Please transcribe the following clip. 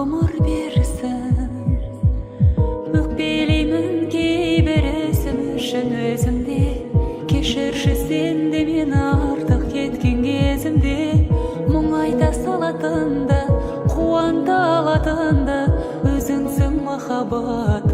ғұмыр берсін. Өкпелеймін кейбірісім үшін өзімде, кешірші сен де мені артық кеткен кезімде. Мұң айта салатынды, қуанта алатынды өзіңсің махаббат